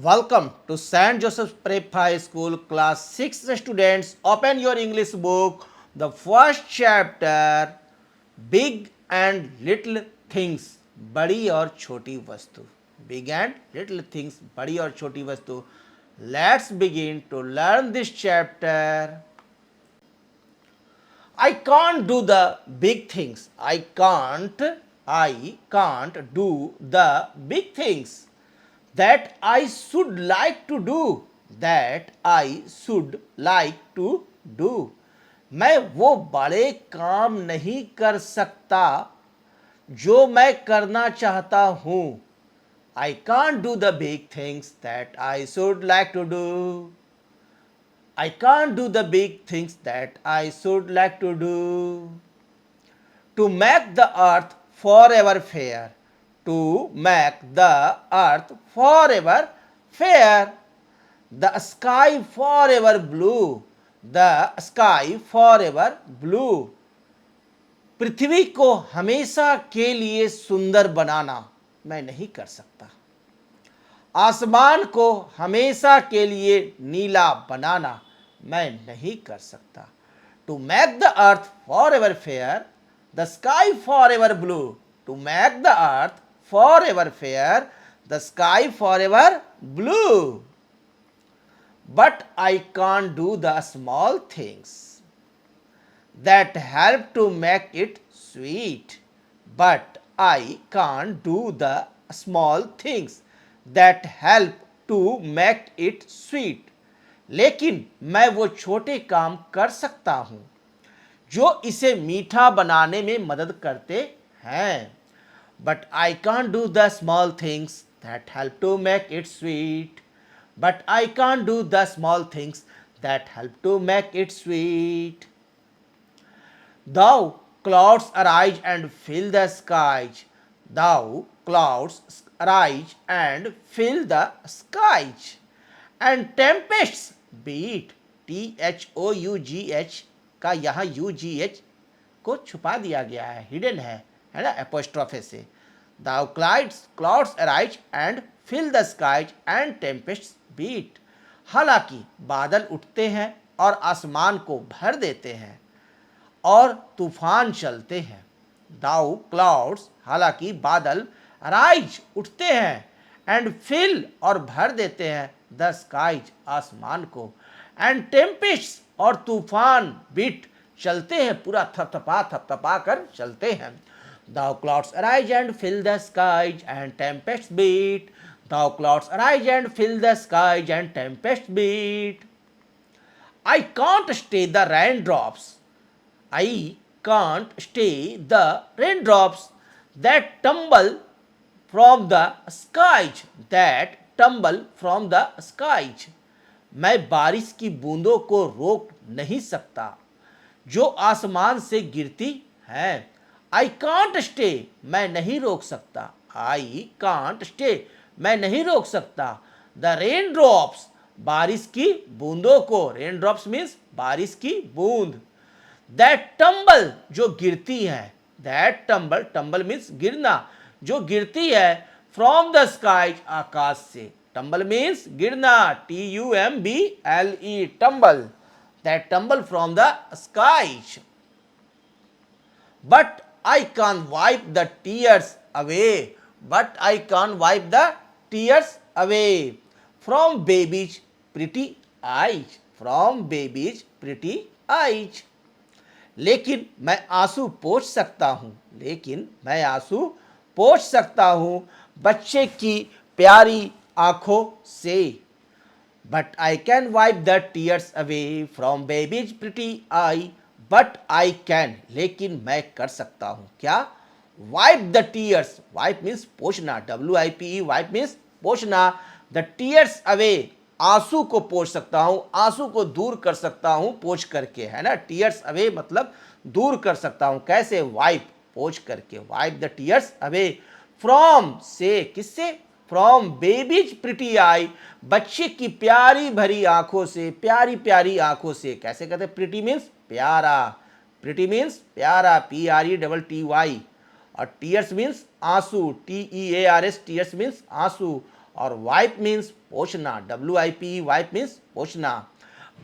Welcome to St. Joseph's Prep High School, class 6 students. Open your English book. The first chapter, Big and Little Things, बड़ी और छोटी वस्तु. Big and little things, बड़ी और छोटी वस्तु. Let's begin to learn this chapter. I can't do the big things. I can't do the big things that I should like to do. That I should like to do. मैं वो बड़े काम नहीं कर सकता जो मैं करना चाहता हूँ. I can't do the big things that I should like to do. I can't do the big things that I should like to do. To make the earth forever fair. To make the earth forever fair. The sky forever blue. The sky forever blue. पृथ्वी को हमेशा के लिए सुंदर बनाना मैं नहीं कर सकता. आसमान को हमेशा के लिए नीला बनाना मैं नहीं कर सकता. To make the earth for ever fair, the sky for ever blue. To make the earth for ever fair, the sky for ever blue. But I can't do the small things that help to make it sweet. But I can't do the small things that help to make it sweet. लेकिन मैं वो छोटे काम कर सकता हूँ जो इसे मीठा बनाने में मदद करते हैं. But I can't do the small things that help to make it sweet. But I can't do the small things that help to make it sweet. Thou clouds arise and fill the skies. Thou clouds arise and fill the skies. And tempests beat. THOUGH का यहाँ UGH को छुपा दिया गया है, hidden है ना, एपोस्ट्रोफे से. Thou clouds arise and fill the skies and tempests beat. हालांकि बादल उठते हैं और आसमान को भर देते हैं और तूफान चलते हैं. दाउ क्लाउड्स, हालांकि बादल, राइज, उठते हैं, एंड फिल, और भर देते हैं, द स्काइज, आसमान को, एंड टेम्पेस्ट, और तूफान, बीट, चलते हैं, पूरा थपथपा कर चलते हैं. Thou clouds arise and fill the skies and tempest beat. Thou clouds arise and fill the skies and tempest beat. I can't stay the raindrops. I can't stay the raindrops that tumble from the skies. That tumble from the skies. मैं बारिश की बूंदों को रोक नहीं सकता जो आसमान से गिरती हैं. I can't stay, मैं नहीं रोक सकता. I can't stay, मैं नहीं रोक सकता. The raindrops, बारिश की बूंदों को. रेन ड्रॉप्स मीन्स बारिश की बूंद. दैट टम्बल, जो गिरती है. दैट टम्बल, टम्बल मीन्स गिरना, जो गिरती है. फ्रॉम द स्काई, आकाश से. टम्बल मीन्स गिरना. TUMBLE, tumble. That tumble from the sky. But I can wipe the tears away. But I can wipe the tears away from baby's pretty eyes. From baby's pretty eyes. लेकिन मैं आंसू पोंछ सकता हूँ. लेकिन मैं आंसू पोंछ सकता हूँ बच्चे की प्यारी आँखों से. But I can wipe the tears away from baby's pretty eye. But I can, लेकिन मैं कर सकता हूँ क्या? Wipe the tears. Wipe means पोंछना. WIPE, wipe means पोंछना. द टीयर्स अवे, आंसू को पोंछ सकता हूँ, आंसू को दूर कर सकता हूँ पोंछ करके, है ना. टीयर्स अवे मतलब दूर कर सकता हूँ. कैसे? वाइप, पोंछ करके. Wipe the tears away. From, से, किससे? फ्रॉम बेबीज प्रिटी आई, बच्चे की प्यारी भरी आंखों से. प्यारी प्यारी आंखों से. कैसे कहते हैं? प्रिटी मीन्स प्यारा. प्रिटी मीन्स प्यारा. PRETTY. और टीयर्स मीन्स आंसू. TEARS, टीयर्स मीन्स आंसू. और वाइप मीन्स पोछना, WIPE, वाइप मीन्स पोछना।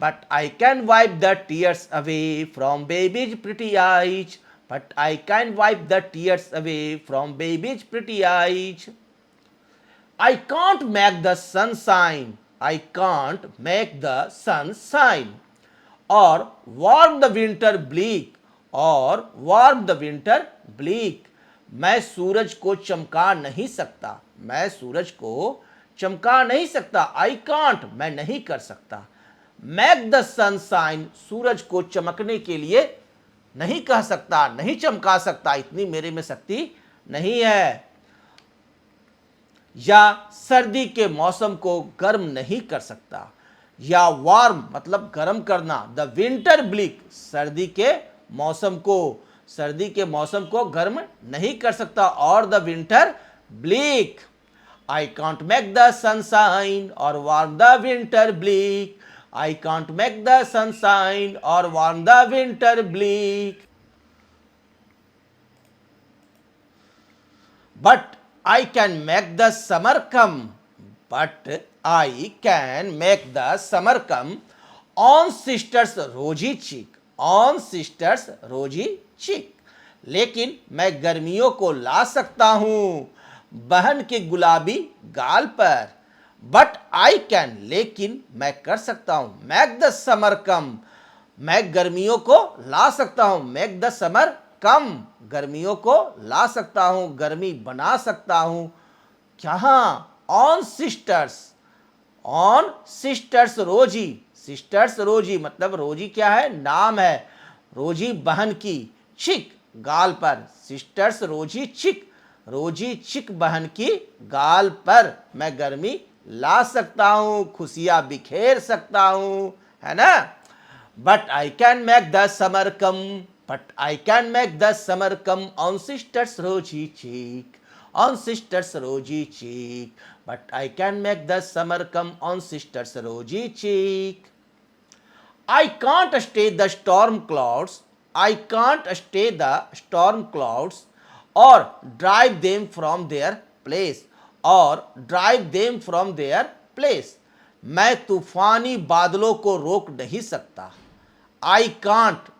But I can wipe the tears away from baby's pretty eyes, but I can wipe the tears away from baby's pretty eyes. I can't make the sun shine, I can't make the sun shine, or warm the winter bleak, or warm the winter bleak। मैं सूरज को चमका नहीं सकता, मैं सूरज को चमका नहीं सकता। आई कांट, मैं नहीं कर सकता। मेक द सन शाइन, सूरज को चमकने के लिए नहीं कह सकता, नहीं चमका सकता, इतनी मेरे में शक्ति नहीं है। या सर्दी के मौसम को गर्म नहीं कर सकता, या वार्म मतलब गर्म करना, द विंटर ब्लिक, सर्दी के मौसम को गर्म नहीं कर सकता, or the winter bleak. I can't make the sunshine or warm the winter bleak, I can't make the sunshine or warm the winter bleak. But I can make the summer come, but I can make the summer come on sister's rosy cheek, on sister's rosy cheek। लेकिन मैं गर्मियों को ला सकता हूँ बहन के गुलाबी गाल पर। बट आई कैन, लेकिन मैं कर सकता हूँ, मेक द समर कम, मैं गर्मियों को ला सकता हूँ, मेक द समर कम, गर्मियों को ला सकता हूं, गर्मी बना सकता हूं। कहाँ? ऑन सिस्टर्स, ऑन सिस्टर्स रोजी, सिस्टर्स रोजी मतलब रोजी क्या है? नाम है, रोजी बहन की, चिक गाल पर, सिस्टर्स रोजी चिक, रोजी चिक बहन की गाल पर मैं गर्मी ला सकता हूं, खुशियां बिखेर सकता हूं, है ना। But I can make the summer come, but I can make the summer come on sister's rosy cheek, on sister's rosy cheek, but I can make the summer come on sister's rosy cheek। I can't stay the storm clouds, I can't stay the storm clouds or drive them from their place, or drive them from their place। मैं तूफानी बादलों को रोक नहीं सकता। I can't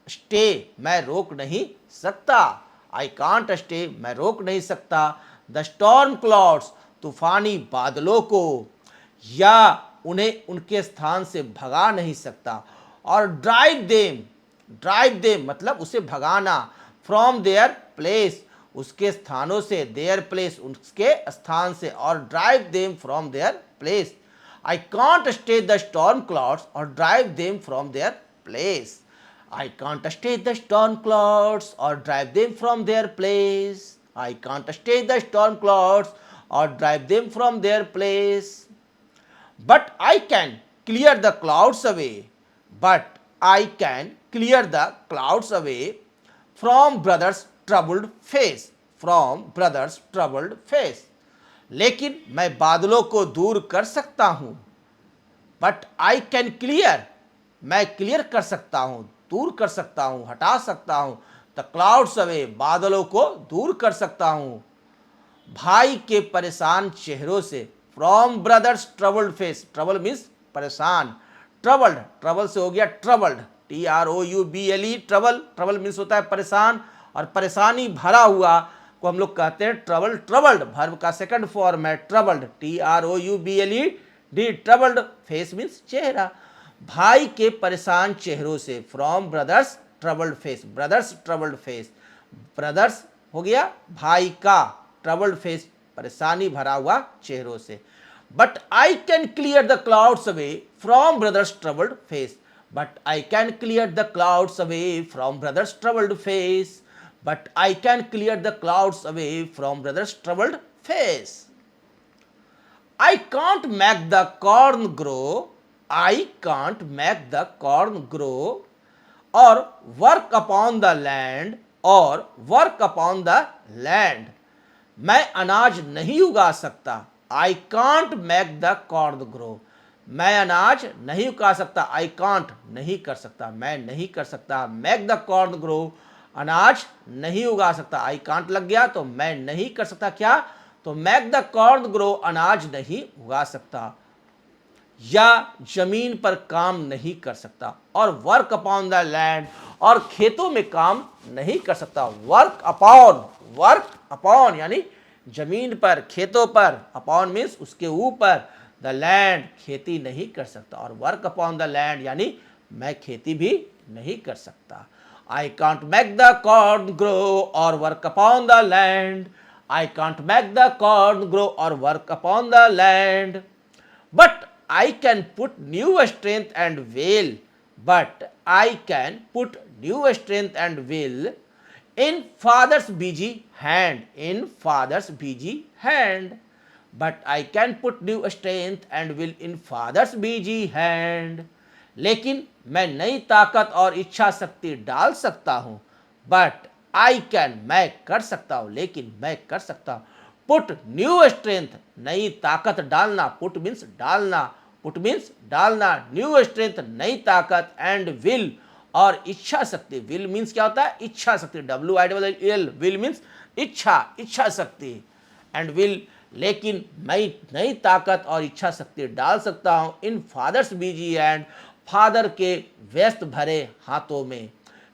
stay, मैं रोक नहीं सकता, आई कांट स्टे, मैं रोक नहीं सकता, द स्टॉर्म क्लाउड्स, तूफानी बादलों को, या उन्हें उनके स्थान से भगा नहीं सकता, और ड्राइव देम मतलब उसे भगाना, फ्रॉम देयर प्लेस, उसके स्थानों से, देयर प्लेस उसके स्थान से, or drive them from their place. I can't stay the storm clouds or drive them from their place. I can't stay the storm clouds or drive them from their place, I can't stay the storm clouds or drive them from their place। But I can clear the clouds away, but I can clear the clouds away from brother's troubled face, from brother's troubled face। लेकिन मैं बादलों को दूर कर सकता हूँ, but I can clear, मैं clear कर सकता हूँ, दूर कर सकता हूँ, हटा सकता हूँ, द क्लाउड्स अवे, बादलों को दूर कर सकता हूँ भाई के परेशान चेहरों से, from brothers troubled face, trouble means परेशान, ट्रबल्ड, ट्रबल से हो गया troubled, TROUBLE, trouble, trouble means होता है परेशान, और परेशानी भरा हुआ को हम लोग कहते हैं ट्रबल, ट्रबल्ड वर्ब का सेकंड फॉर्म है troubled, TROUBLED, troubled, face means चेहरा, भाई के परेशान चेहरों से, from brothers troubled face, brothers troubled face, brothers हो गया भाई का, ट्रबल्ड फेस परेशानी भरा हुआ चेहरों से। But I can clear the clouds away from brothers troubled face, but I can clear the clouds away from brothers troubled face, but I can clear the clouds away from brothers troubled face. I can't make the corn grow, I can't make the corn grow, or work upon the land, or work upon the land। मैं अनाज नहीं उगा सकता, I can't make the corn grow, मैं अनाज नहीं उगा सकता, I can't नहीं कर सकता, मैं नहीं कर सकता, make the corn grow, अनाज नहीं उगा सकता, I can't लग गया तो मैं नहीं कर सकता क्या, तो मैक द कॉर्न ग्रो अनाज नहीं उगा सकता, या जमीन पर काम नहीं कर सकता, और वर्क अपॉन द लैंड, और खेतों में काम नहीं कर सकता। वर्क अपॉन यानी जमीन पर, खेतों पर, अपॉन मीन्स उसके ऊपर, द लैंड खेती नहीं कर सकता, और वर्क अपॉन द लैंड यानी मैं खेती भी नहीं कर सकता। I can't make the corn grow or work upon the land, I can't make the corn grow or work upon the land, but I can put new strength and will, but I can put new strength and will in father's busy hand, in father's busy hand, but I can put new strength and will in father's busy hand, लेकिन मैं नई ताकत और इच्छा शक्ति डाल सकता हूँ, बट आई कैन मैं कर सकता हूँ, लेकिन मैं कर सकता हूँ, पुट न्यू स्ट्रेंथ नई ताकत डालना, पुट मीन्स डालना, पुट मीन्स डालना, न्यू स्ट्रेंथ नई ताकत, एंड विल और इच्छा शक्ति, विल मीन्स क्या होता है, इच्छा शक्ति, WILL, विल मीन्स इच्छा, इच्छा शक्ति, एंड विल लेकिन मैं नई ताकत और इच्छा शक्ति डाल सकता हूँ इन फादर्स बिजी हैंड, फादर के व्यस्त भरे हाथों में,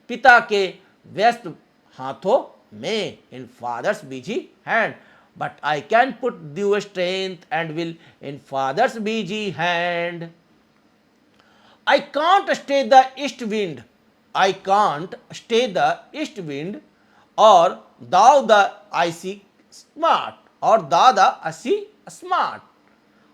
पिता के व्यस्त हाथों में, in father's busy hand, but I can put due strength and will in father's busy hand. I can't stay the east wind, I can't stay the east wind, or thou the icy smart, or thou the icy smart.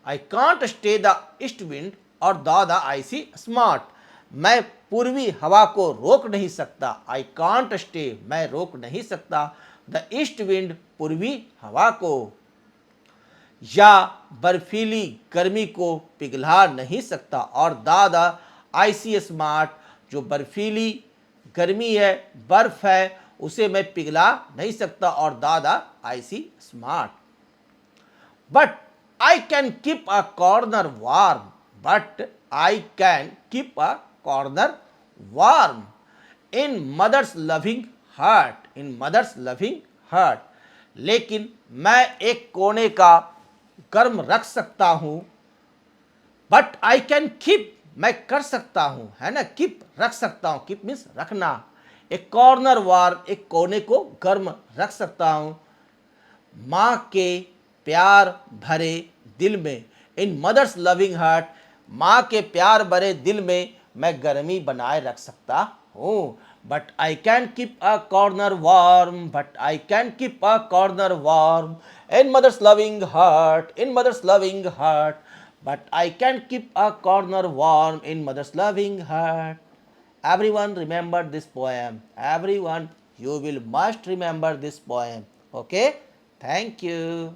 I can't stay the east wind or thou the icy smart. मैं पूर्वी हवा को रोक नहीं सकता, I can't stay मैं रोक नहीं सकता, द ईस्ट विंड पूर्वी हवा को, या बर्फीली गर्मी को पिघला नहीं सकता, और दादा आईसी स्मार्ट जो बर्फीली गर्मी है, बर्फ है, उसे मैं पिघला नहीं सकता, और दादा आईसी स्मार्ट। But I can keep a corner warm, but I can keep a corner warm in mother's loving heart, in mother's loving heart, लेकिन मैं एक कोने का गर्म रख सकता हूं, बट आई कैन कीप मैं कर सकता हूं, है ना, कीप रख सकता हूं, कीप मीन्स रखना, एक कॉर्नर वार्म एक कोने को गर्म रख सकता हूं माँ के प्यार भरे दिल में, इन मदर्स लविंग हार्ट माँ के प्यार भरे दिल में मैं गर्मी बनाए रख सकता हूँ, but I can keep a corner warm, but I can keep a corner warm in mother's loving heart, in mother's loving heart, but I can keep a corner warm in mother's loving heart. Everyone remember this poem. Everyone, you will must remember this poem. Okay? Thank you.